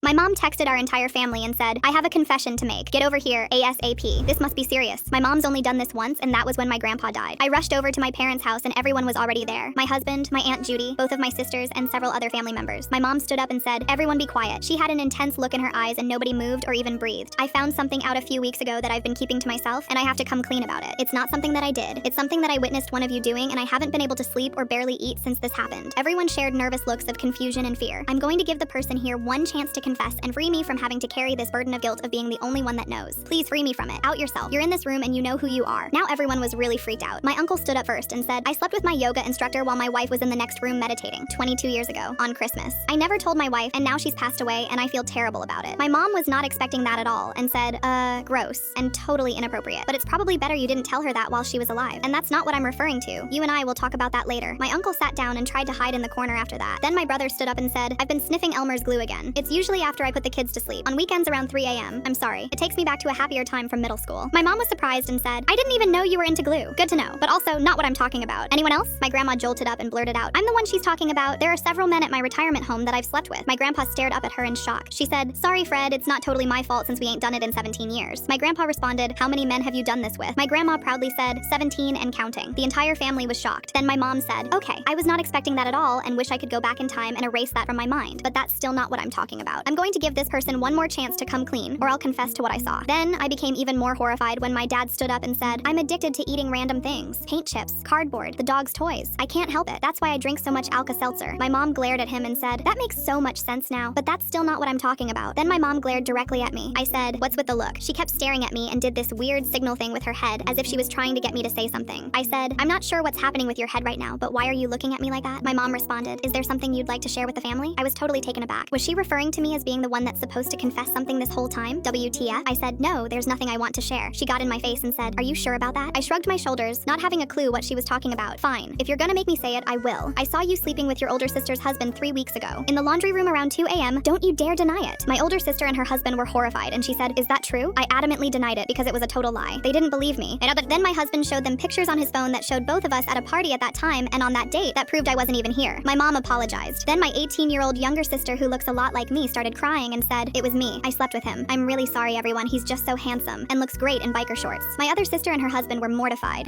My mom texted our entire family and said, "I have a confession to make. Get over here, ASAP. This must be serious." My mom's only done this once, and that was when my grandpa died. I rushed over to my parents' house and everyone was already there. My husband, my Aunt Judy, both of my sisters, and several other family members. My mom stood up and said, "Everyone be quiet." She had an intense look in her eyes and nobody moved or even breathed. I found something out a few weeks ago that I've been keeping to myself, and I have to come clean about it. It's not something that I did. It's something that I witnessed one of you doing, and I haven't been able to sleep or barely eat since this happened. Everyone shared nervous looks of confusion and fear. I'm going to give the person here one chance to confess and free me from having to carry this burden of guilt of being the only one that knows. Please free me from it. Out yourself. You're in this room and you know who you are. Now everyone was really freaked out. My uncle stood up first and said, "I slept with my yoga instructor while my wife was in the next room meditating 22 years ago on Christmas. I never told my wife, and now she's passed away and I feel terrible about it." My mom was not expecting that at all and said, gross and totally inappropriate. But it's probably better you didn't tell her that while she was alive. And that's not what I'm referring to. You and I will talk about that later. My uncle sat down and tried to hide in the corner after that. Then my brother stood up and said, "I've been sniffing Elmer's glue again. It's usually after I put the kids to sleep. On weekends around 3 a.m. I'm sorry. It takes me back to a happier time from middle school." My mom was surprised and said, "I didn't even know you were into glue. Good to know, but also not what I'm talking about. Anyone else?" My grandma jolted up and blurted out, "I'm the one she's talking about. There are several men at my retirement home that I've slept with." My grandpa stared up at her in shock. She said, "Sorry, Fred, it's not totally my fault since we ain't done it in 17 years. My grandpa responded, "How many men have you done this with?" My grandma proudly said, 17 and counting. The entire family was shocked. Then my mom said, "Okay, I was not expecting that at all and wish I could go back in time and erase that from my mind, but that's still not what I'm talking about. I'm going to give this person one more chance to come clean, or I'll confess to what I saw." Then I became even more horrified when my dad stood up and said, "I'm addicted to eating random things. Paint chips, cardboard, the dog's toys. I can't help it. That's why I drink so much Alka-Seltzer." My mom glared at him and said, "That makes so much sense now, but that's still not what I'm talking about." Then my mom glared directly at me. I said, "What's with the look?" She kept staring at me and did this weird signal thing with her head as if she was trying to get me to say something. I said, "I'm not sure what's happening with your head right now, but why are you looking at me like that?" My mom responded, "Is there something you'd like to share with the family?" I was totally taken aback. Was she referring to me as being the one that's supposed to confess something this whole time? WTF? I said, "No, there's nothing I want to share." She got in my face and said, "Are you sure about that?" I shrugged my shoulders, not having a clue what she was talking about. "Fine. If you're gonna make me say it, I will. I saw you sleeping with your older sister's husband 3 weeks ago. In the laundry room around 2 a.m. Don't you dare deny it." My older sister and her husband were horrified and she said, "Is that true?" I adamantly denied it because it was a total lie. They didn't believe me. But then my husband showed them pictures on his phone that showed both of us at a party at that time and on that date that proved I wasn't even here. My mom apologized. Then my 18-year-old younger sister who looks a lot like me started crying and said, "It was me. I slept with him. I'm really sorry everyone. He's just so handsome and looks great in biker shorts." My other sister and her husband were mortified.